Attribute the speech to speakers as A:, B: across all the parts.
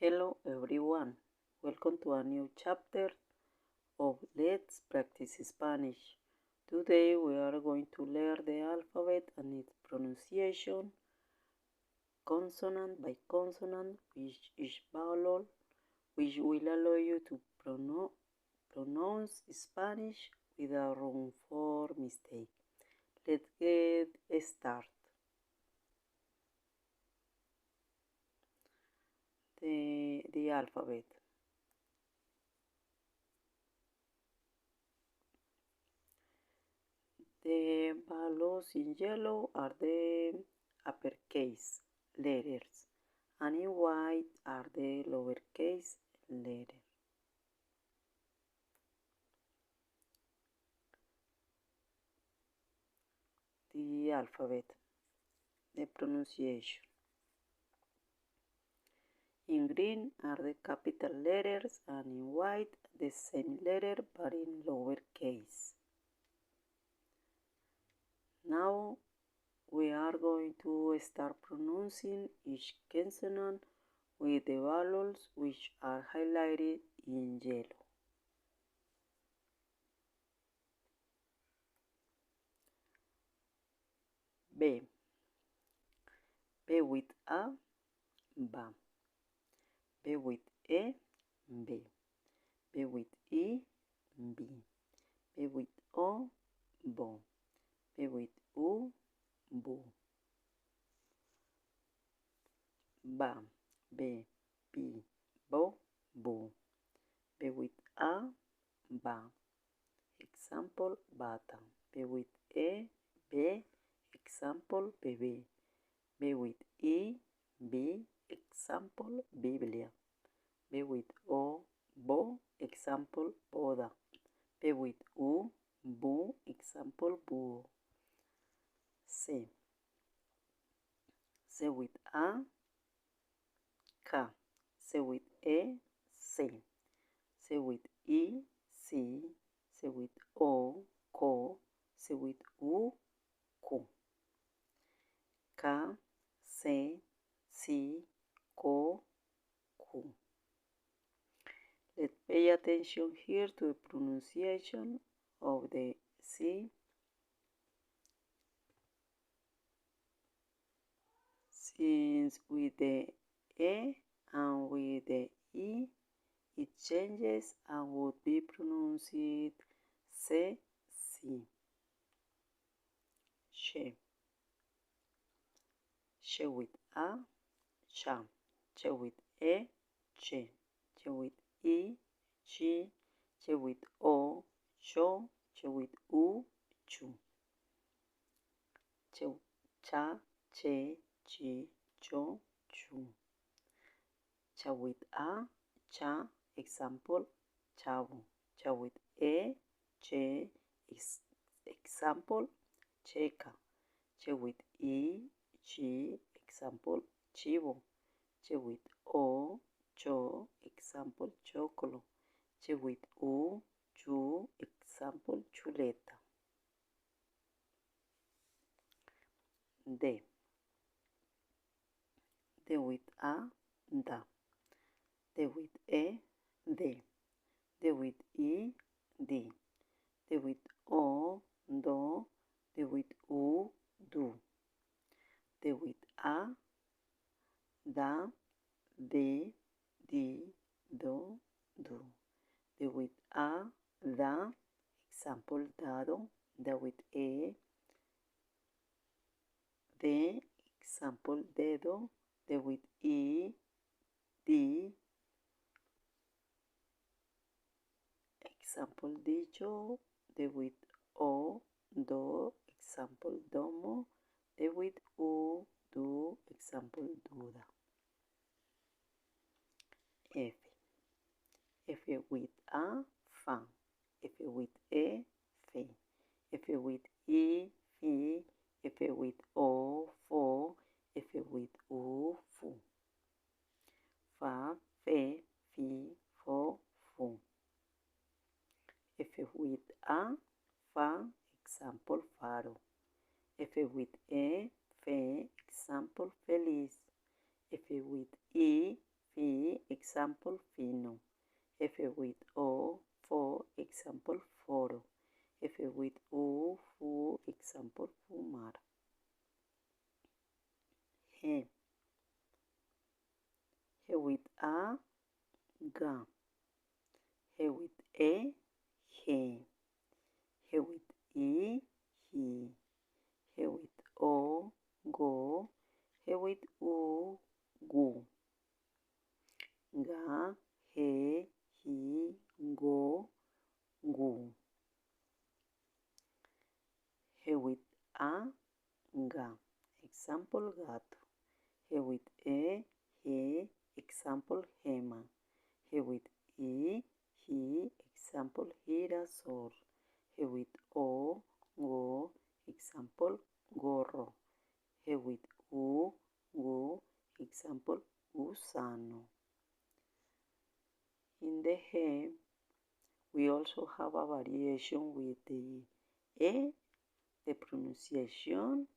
A: Hello everyone, welcome to a new chapter of Let's Practice Spanish. Today we are going to learn the alphabet and its pronunciation, consonant by consonant, with each vowel, which will allow you to pronounce Spanish without room for mistake. Let's get started. The alphabet. The vowels in yellow are the uppercase letters, and in white are the lowercase letters. The alphabet, the pronunciation. In green are the capital letters, and in white the same letter but in lowercase. Now we are going to start pronouncing each consonant with the vowels which are highlighted in yellow. B. B with A, ba. B with E, B. B with I, B. B with O, bo. B with U, bu. Ba, B, B, bo, bu. B with A, ba. Example, bata. B with E, B. Example, bebé. B with I, B. Example, Biblia. B with O, bo. Example, boda. B with U, bu. Example, búho. C. C with A, K. C with E, C. C with I, si. C with O, ko. C with U, ku. K, C, si, ko, ku. Let's pay attention here to the pronunciation of the C. Since with the E and with the I, it changes and would be pronounced C, si. She. She with A, cha. Che with E, che. Che with I, chi. Che with O, cho. Che with U, chu. Che, cha, che, chi, cho, chu. Cha with A, cha. Example, chavo. Cha with E, che. Example, checa. Che with I, chi. Example, chivo. Che with O, cho. Example, chocolo. Che with U, chu. Example, chuleta. D. D with A, da. D with E, de. D with I, di. D with O, do. D with U, du. D with A, da, de, di, do, du. D with A, da. Example, dado. Da with E, de. Example, dedo. D with I, di. Example, dicho. D with O, do. Example, domo. D with U, du. Example, duda. F. F with A, fa. F with E, fe. F with I, fi. F with O, fo. F with U, fu. Fa, fe, fi, fo, fu. F with A, fa. Example, faro. F with E, fe. Example, feliz. F with I, fi. example, fino. F with O, fo, example, foro. F with U, fu, example, fumar. G. G with A, ga. G with E, ge. G with I, hi. G with O, go. G with U, gu. Ga, ge, hi, go, gu. G with A, ga. Example, gato. G with E, ge. Example, gema. G with I, hi. Example, girasol. G with O, go. Example, gorro. G with U, gu. Example, gusano. In the G, we also have a variation with the E. The pronunciation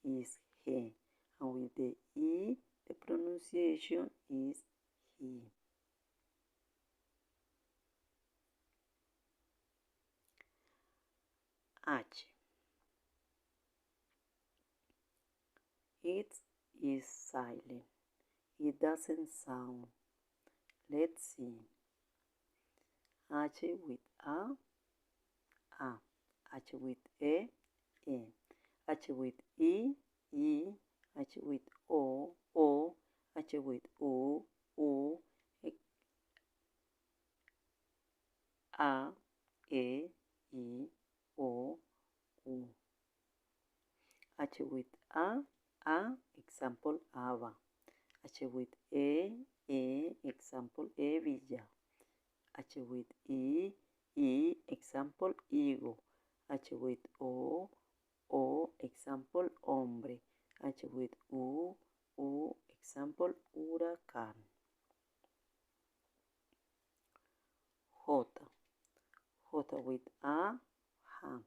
A: is G. And with the I, the pronunciation is hi. H. It is silent. It doesn't sound. Let's see. H with A. H with E. H with I. H with O. H with U. A. E. I. O. U. H with A. Example, ava. H with E. Example, hebilla. H with I. Example, higo. H with O. Example, hombre. H with U. Example, huracán. J. J with A, ja.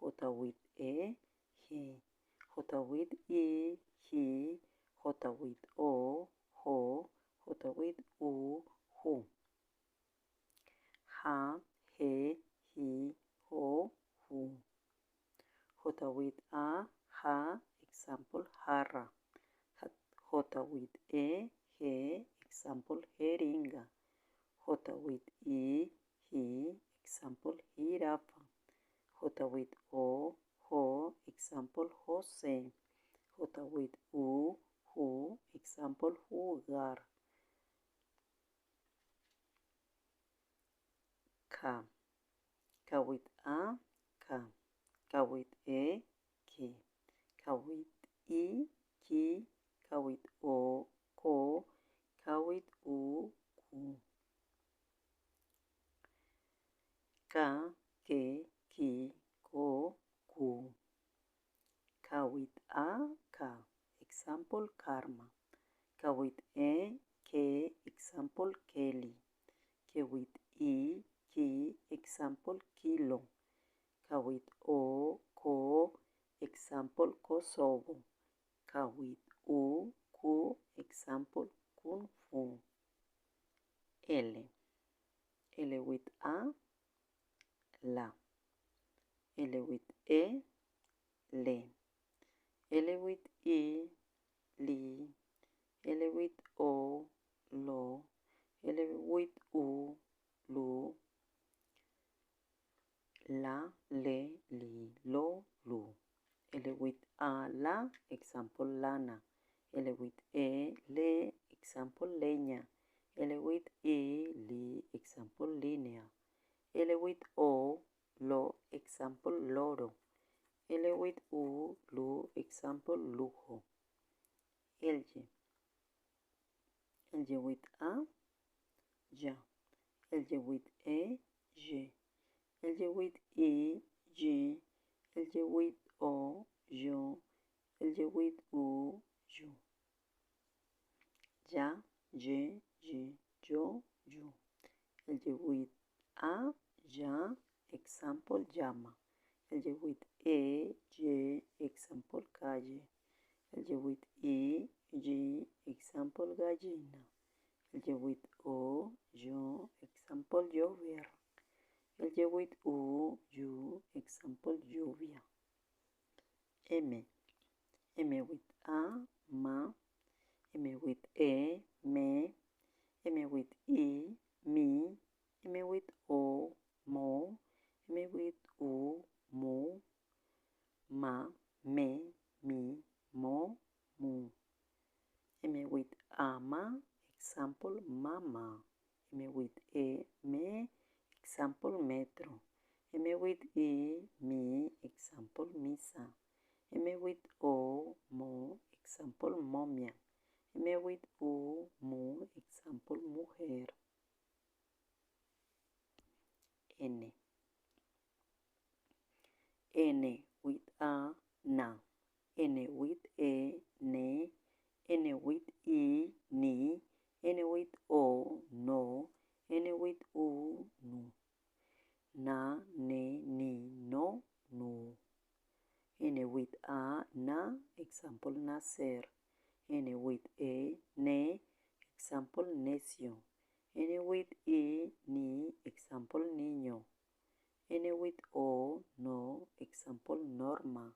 A: J with E, ge. J with I, hi. J with O, jo. J with U, ju. Ja, ge, hi, jo, ju. J with A, ja. Example, jarra. J with E, ge. Example, jeringa. J with I, hi. Example, jirafa. J with O, jo. Example, José. J with U, ju. Example, jugar. K. K with A, ka. K with E, ke. K with I, ki. K with O, ko. K with U, ku. Ka, ke, ki, ko, ku. K with A, ka. Example, karma. K with E, ke. Example, Kelly. K with I, ki. Example, kilo. K with O, ko. Example, Kosovo. K with U, ku. Example, kung fu. L. L with A, la. L with E, le. L with I, li. L with O, lo. L with U, lu. La, le, li, lo, lu. L with A, la. Example, lana. L with E, le. Example, leña. L with I, li. Example, línea. L with O, lo. Example, loro. L with U, lu. Example, lujo. L. L with A, ya. L with E, ye. L with I, yi. L with O, yo. L with U, yo. Ya, ye, yi, yo, yo. L with A, ya. Example, llama. L with E, ye. Example, calle. L with I, yi. Example, gallina. El Y with O, yo, example, llover. El Y with U, you, example, lluvia. M. M with A, ma. M with E, me. M with I, mi. M with O, mo. M with U, mu. Ma, me, mi, mo, mu. M with ama, example, mama. M with E, me, example, metro. M with I, mi, example, misa. M with O, mo, example, momia. M with U, mu, example, mujer. N. N with A, na. N with E, ne. N with I, ni. N with O, no. N with U, nu. Na, ne, ni, no, nu. N with A, na, example, nacer. N with E, ne, example, necio. N with I, ni, example, niño. N with O, no, example, norma.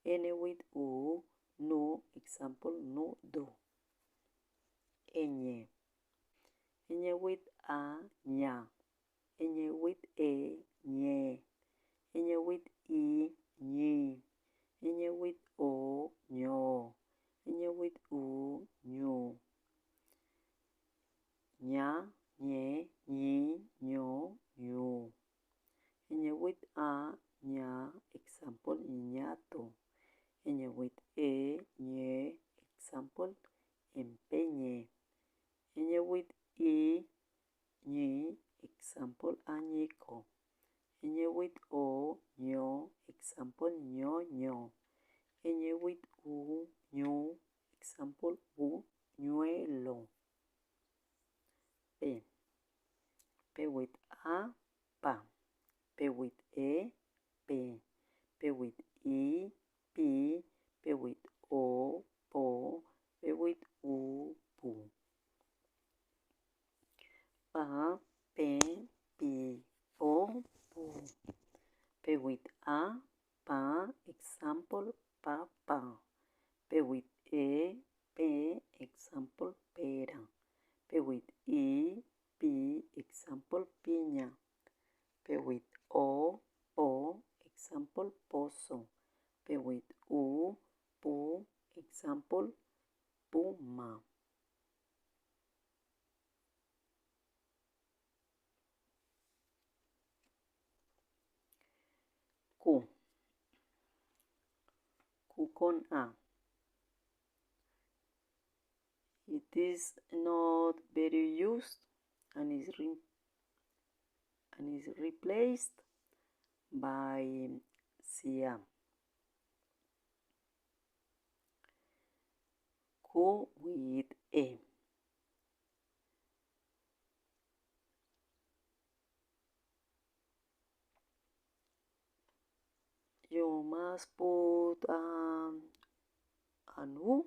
A: N with U, nu, example, nudo. Ñ. Ñ with A, ña. Ñ with E, ñe. Ñ with I, ñi. Ñ with O, ño. Ñ with U, ñu. Ña, ñe, ñi, ño, ñu. Ñ with A, ña, example, ñato. Ñ with E, ñe, example, empeñe. Ñ with I, ñi, example, añico. Ñ with O, ño, example, ñoño. Ñ with U, ñu, example, buñuelo. P. P with A, pa. P with E, pe. P with I, pi. P with O, po. P with U, pu. Pa, pe, pi, po, pu. P with A, pa, example, papa. P with E, pe, example, pera. P with I, pi, example, piña. P with O, po, example, pozo. P with U, pu, example, puma. Q. Q con A. It is not very used and is replaced by cia. Q with E. You must put an U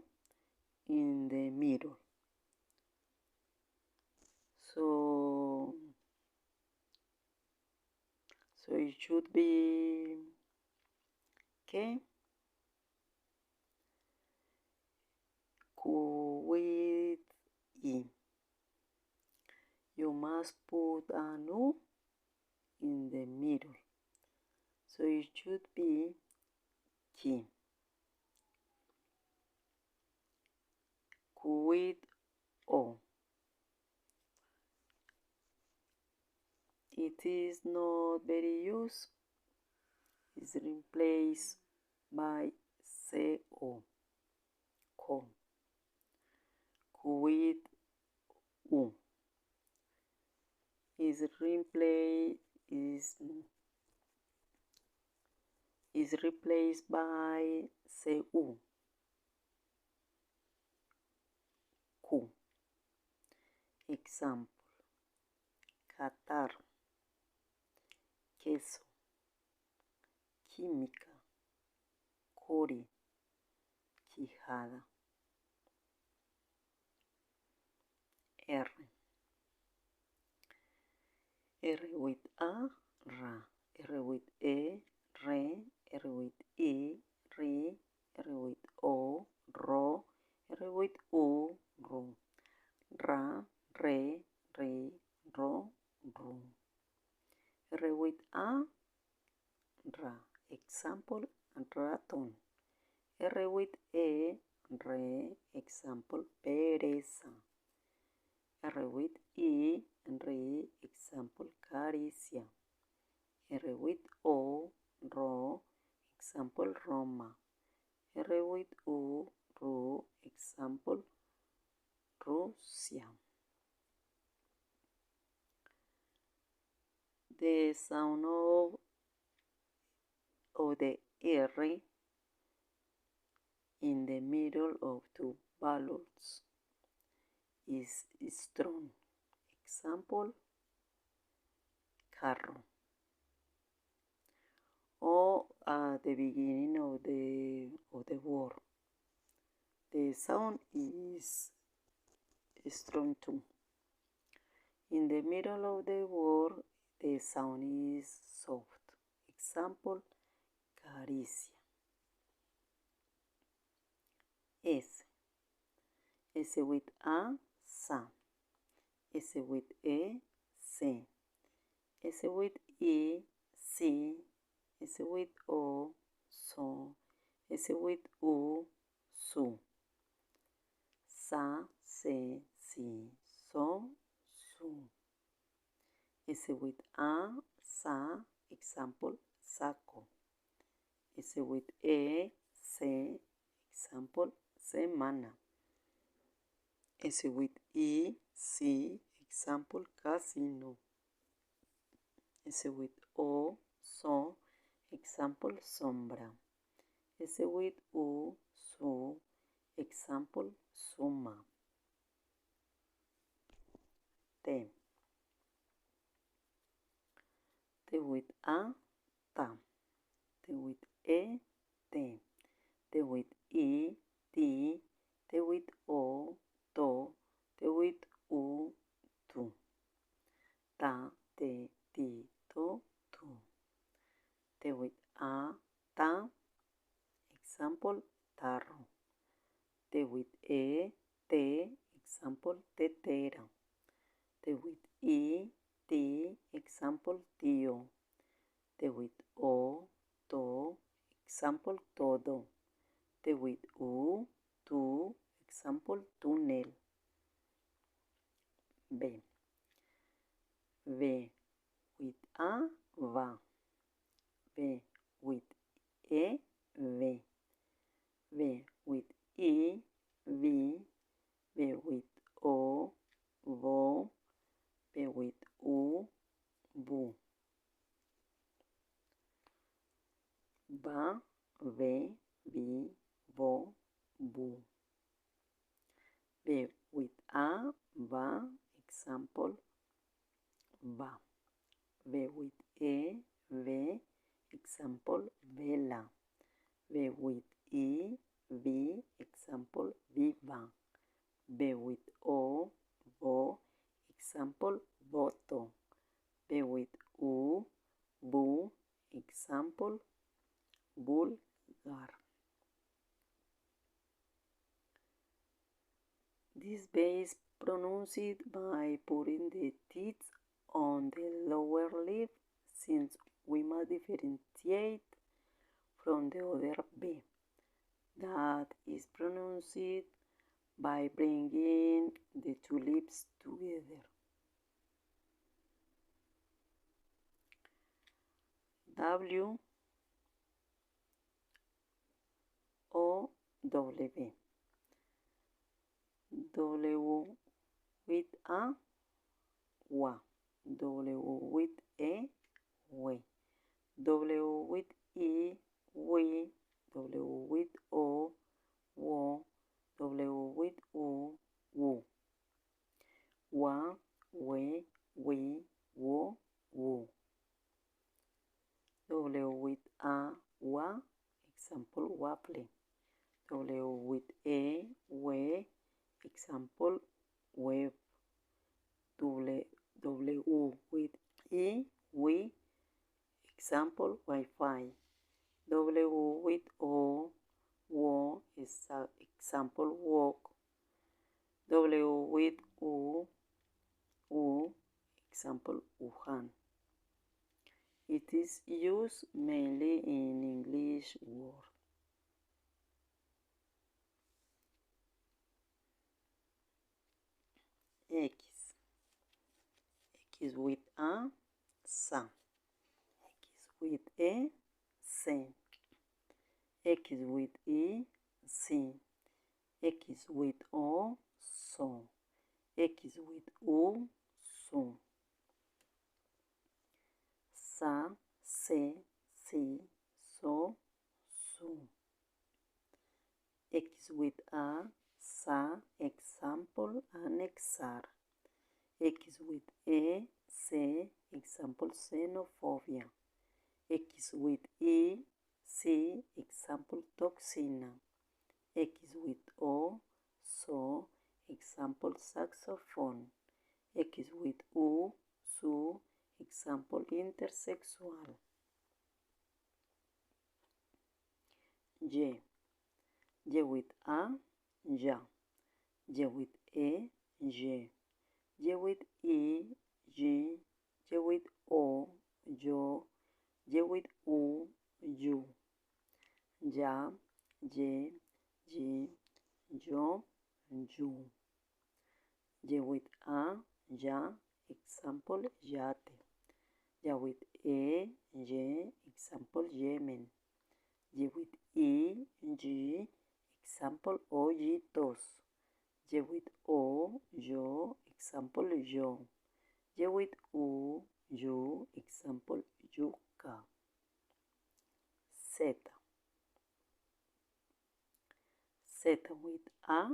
A: in the middle. So it should be Q with I. You must put an U in the middle. So it should be Q with O. It is not very used. It's replaced by CO. Co. With U. Is replaced by CU. Q. Example. Qatar. Queso. Química. Cori. Quijada. R. R with A, ra. R with E, re. R with I, ri. R with O, ro. R with U, ru. Ra, re, ri, ro, ru. R with A, ra. Example, ratón. R with E, re. Example, pereza. R with I, ri. Example, caricia. R with O, ro. Example, Roma. R with U, ru. Example, Rusia. The sound of the R in the middle of two vowels is strong. Example, carro. Or at the beginning of the word, the sound is strong too. In the middle of the word, the sound is soft. Example, caricia. S. S with A, sa. S with E, se. S with I, si. S with O, so. S with U, su. Sa, se, si, so, su. S with A, sa. Example, saco. S with E, se. Example, semana. S with I, si. Example, casino. S with O, so. Example, sombra. S with U, su. Example, suma. T. T with A, ta. T with E, te. T with I, ti. T with O, to. T with U, tu. Ta, te, ti, to, tu. T with A, ta. Example, tarro. T with E, te. Example, tetera. T with I, ti. Example, tío. T with O, to. Example, todo. T with U, tu. Example, túnel. B. V with A, va. V with E, ve. V with I, vi. V with O, vo. V with U, bu. Va, ve, vi, vo, bu. V with A, va. Example, va. V with E, ve. Example, vela. V with I, vi. Example, viva. V with O, vo. Example, voto. V with U, bu. Example, vulgar. This V is pronounced by putting the teeth on the lower lip, since we must differentiate from the other V that is pronounced by bringing the two lips together. W O W. W with A, wa. W with E, we. W with I, we. W with O, wo. W with U, wu. Wa, we, wo, wu. W with A, wa. Example, waffle. W with E, we. Example, web. W with E, we, example, Wi-Fi. W with O, wo, is example, walk. W with U, example, Wuhan. It is used mainly in English words. X. X with A, sa. X with E, se. X with E, si. X with O, so. X with U, su. Sa, se, si, so, su. X with A, sa, example, annexar. X with E, se, example, xenophobia. X with E, si, example, toxina. X with O, so, example, saxophone. X with U, su, example, intersexual. Y. Y with A, ya. Y with E, ye. Y with E, ye. Y with O, yo. Y with U, you. Ya, ye, ye, yo, you. Y with A, ya, example, yate. Y with E, ye, example, Yemen. Y with E, ye, example, hoyitos. Y with O, yo, example, yo. Y with U, you, example, yuca. Z. Z with A,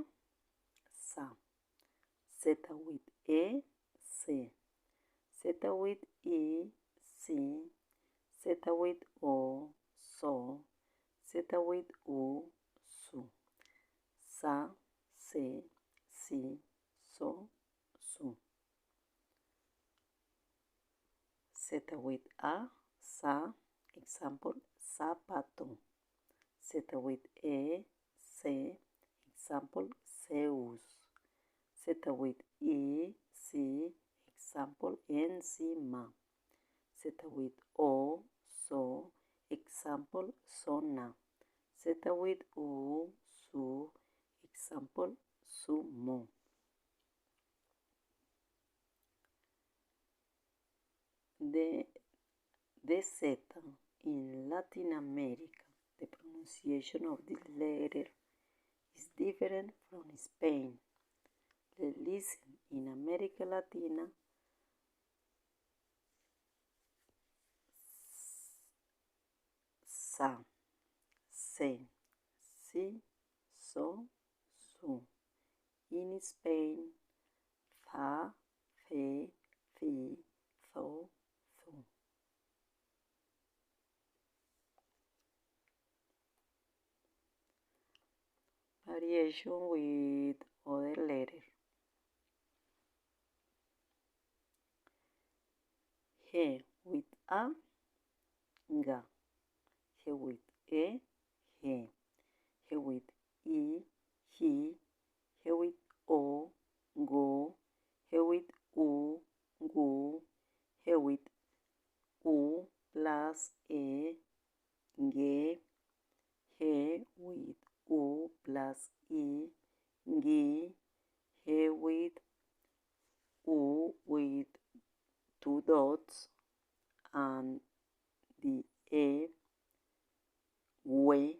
A: sa. Z with E, se. Z with E, si. Z with O, so. Z with U, su. Sa, se, si, so, su. Z with A, sa, example, zapato. Z with E, se, example, Zeus. Z with E, si, example, enzima. Z with O, so, example, zona. Z with U, su, example, sumo. The Z in Latin America, the pronunciation of this letter is different from Spain. Listen in America Latina, sa, se, si, so, su. In Spain, fa, fe, fi, fo, fu. Variation with other letters. G with A, ga. G with E, ge. G with I, he. G with O, go. G with U, gu. G with U plus E, ge. G with U plus I, gi. G with U with two dots and the E, we.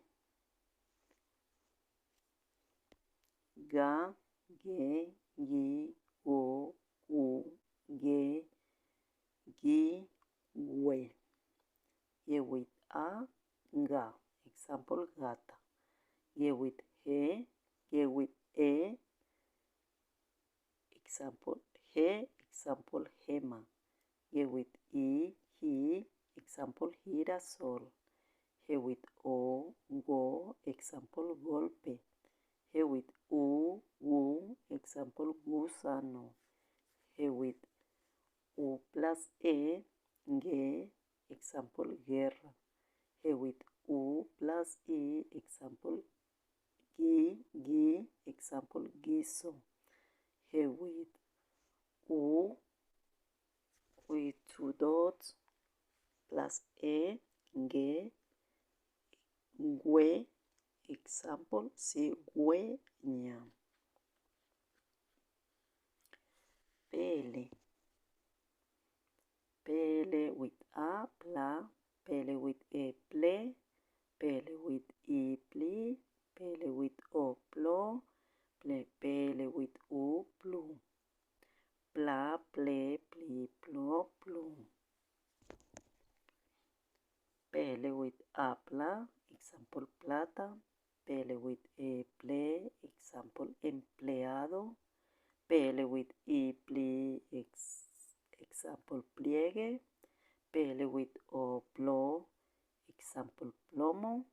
A: Ga, ge, gi, go, gu, ge, gi, we. Ge with A, ga. Example, gata. Ge with G, ge with E. Example, G, example, gema. G with I, he. Example, girasol. G with O, go. Example, golpe. G with U, gu. Example, gusano. G with U plus E, G, example, guerra. G with U plus I, example, gi, example, guiso. G with U with two dots plus E, G, güe, example, cigüeña. Pele. Pele with A, pla. Pele with E, ple. Pele with I, pli. Pele with O, plo. Pele with U, plu. Pla, ple, pli, plo, plu. Pele with A, pla. Example, plata. Pele with E, ple. Example, empleado. Pele with I, pli. Example, pliegue. Pele with O, plo. Example, plomo.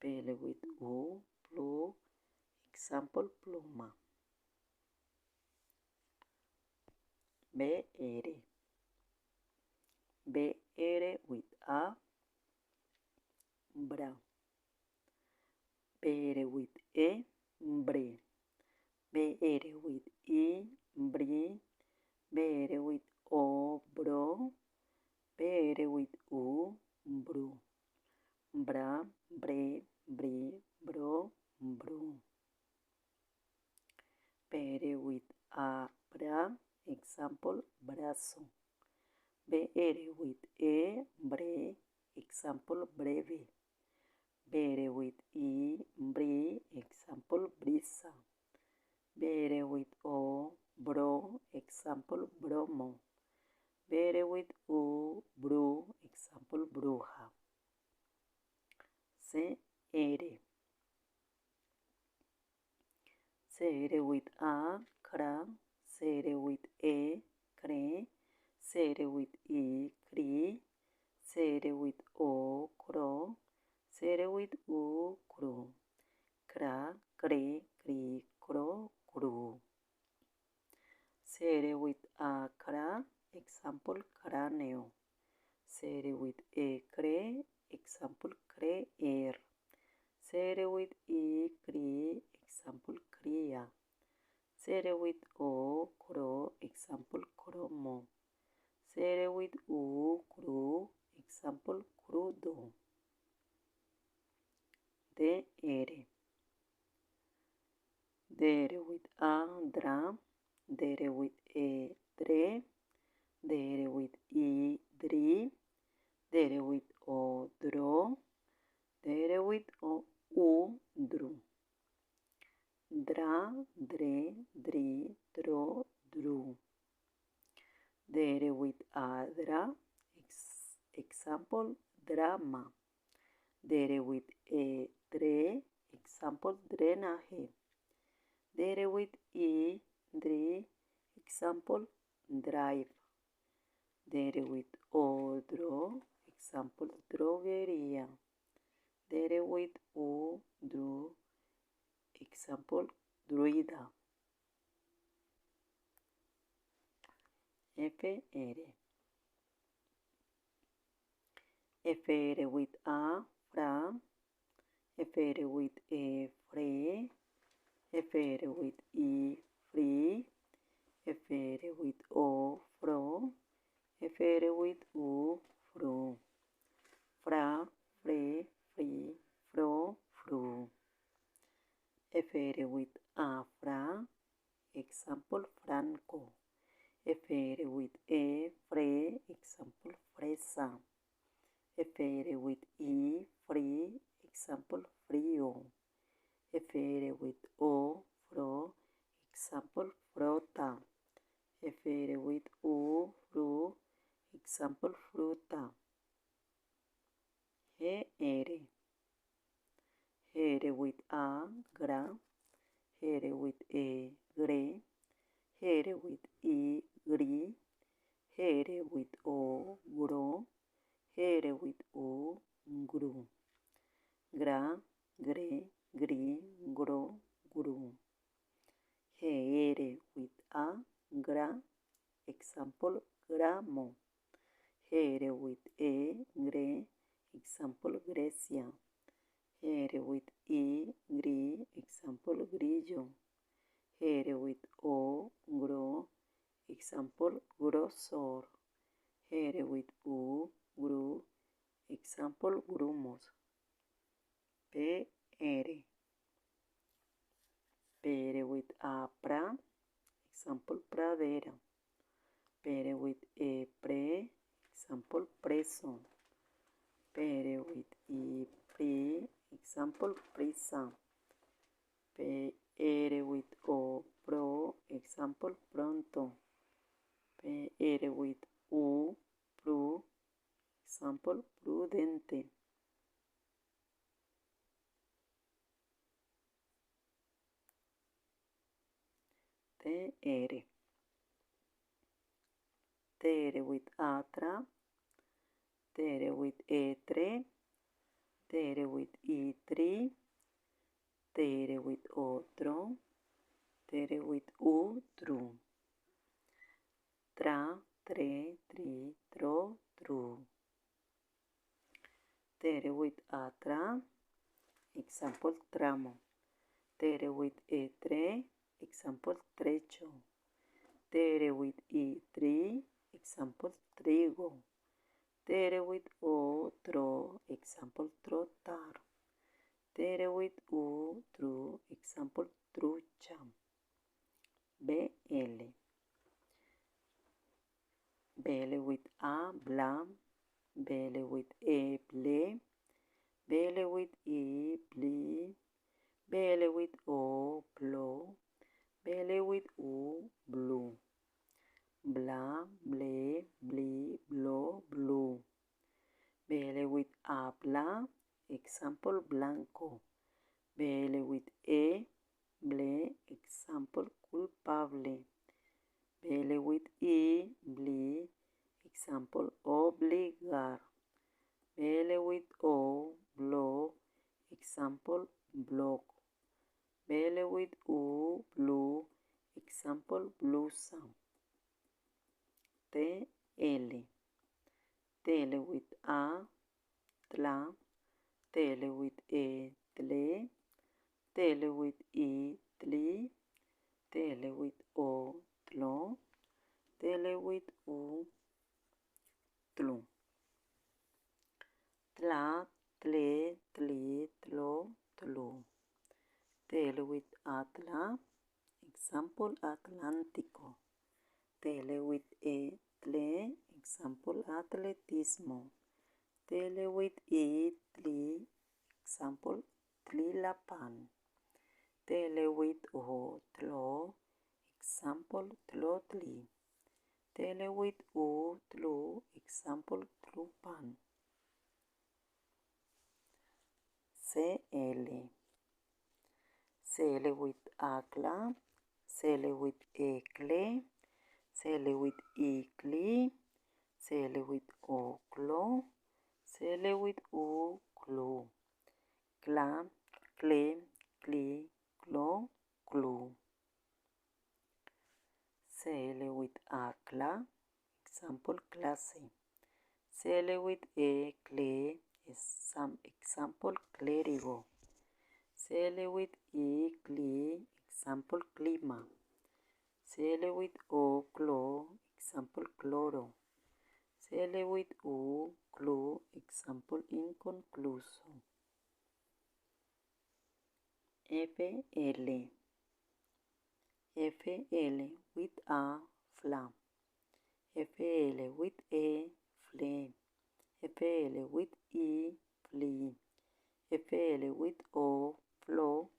A: Pele with U, plu. Example, pluma. BR. BR with A, bra. BR with E, bre. BR with I, bri. BR with O, bro. BR with U, bru. Bra, bre, bri, bro, bru. BR with A, bra. Example, brazo. BR with E, bre. Example, breve. BR with I, bri. Example, brisa. BR with O, bro. Example, bromo. BR with U, bru. Example, bruja. CR. CR with A, cra. CR with E, cre. CR with I, cri. CR with O, cro. CR with U, cru. Cra, cre, cri, cro, cru. CR with A, cra. Example, cráneo. CR with E, cre. Example, creer. CR with I, cri. Example, cría. CR with O, cro. Example, cromo. CR with U, cru. Example, crudo. DR. DR with A, dra. DR with E, dre. DR with I, dri. DR with O, dro. DR with O, U, dru. Dra, dre, dri, dro, dru. DR with A, dra. Example, drama. DR with E, dre. Example, drenaje. DR with I, dri. Example, drive. DR with O, dro. Example, droguería. DR with U, dru. Example, druida. FR. FR with A, fra. FR with E, fre. FR with I, free. FR with O, fro. FR with U, fru. Fra, fre, free, fro, fru. FR with A, fra. Example, franco. FR with E, fre. Example, fresa. FR with I, free. Example, frío. FR with O, fro. Example, frota. FR with U, fru. Example, fruta. GR. GR with A, gra. GR with E, gre. GR with I, gri. GR with O, gro. GR with U, gru. Gra, gre, gri, gro, gru. GR with A, gra. example, gramo. Gr with E, gre, example, Grecia. Gr with I, gri, example, grillo. Gr with O, gro, example, grosor. Gr with U, gru, example, grumos. PR. PR with A, pra, example, pradera. PR with E, pre, example, preso. PR with I, pri, example, prisa. PR with O, pro, example, pronto. PR with U, pru, example, prudente. TR. TR with atra. TR with etre. TR with itri. TR with otro. TR with utru. Tra, tre, tri, tro, tru. TR with atra. Example, tramo. TR with etre. Example, trecho. TR with itri. Example, trigo. TR with otro. Example, trotar. TR with utru. Example, trucha. BL. BL with A, bla. BL with E, ble. BL with I, bli. BL with O, blo. BL with U, blue. Bla, ble, bli, blo, blue. BL with habla, example, blanco. BL with E, ble, example, culpable. BL with I, bli, example, obligar. BL with O, blo, example, block. BL with U, blue, example, blusa. TL. TL with A, tla. TL with E, tle. TL with I, tli. TL with O, tlo. TL with U, tlu. Tla, tle, tli, tlo, tlu. TL with atla, example, Atlántico. TL with E, tle, example, atletismo. TL with I, tli, example, tlilapan. TL with O, tlo, example, tlotli. TL with U, tlu, example, tlupan. CL. CL with acla. CL with ecle. CL with icli. CL with oclo. CL with uclu. Cla, cle, cli, clo, clu. CL with acla. Example, clase. CL with ecle. Example, clérigo. CL with icli. Example, clima. CL with oclo. Example, cloro. CL with uclu. Example, inconcluso. FL. FL with A, fla. FL with E, fle. FL with I, fli. FL with O, flo.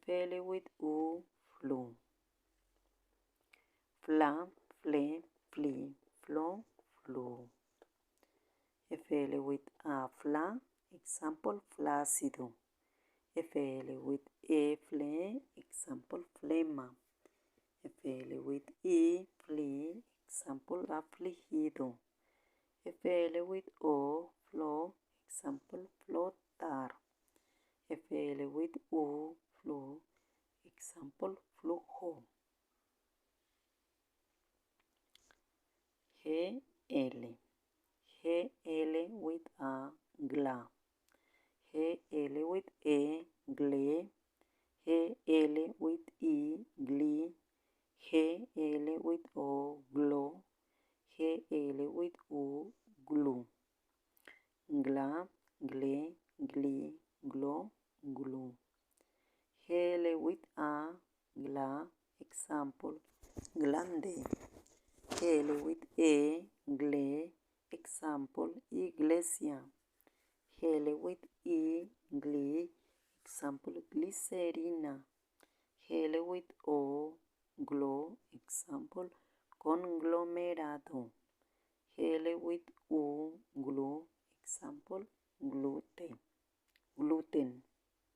A: FL with U, flu. Fla, fle, fli, flo, flu. FL with A, fla. Example, flácido. FL with E, fle. Example, flema. FL with I, fli. Example, afligido. FL with O, flo. Example, flotar. FL with U, flu. Example, flujo. GL. GL with a, gla. GL with E, gle. GL with I, gli. GL with O, glo. GL with U, glu. Gla, gle, gli, glo, glu. GL with A, gla. Example, glande. GL with E, gle. Example, iglesia. GL with I, gli. Example, glicerina. GL with O, glo. Example, conglomerado. GL with U, glu. Example, gluten.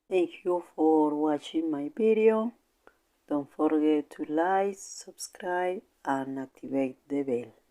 A: Thank you for watching my video. Don't forget to like, subscribe, and activate the bell.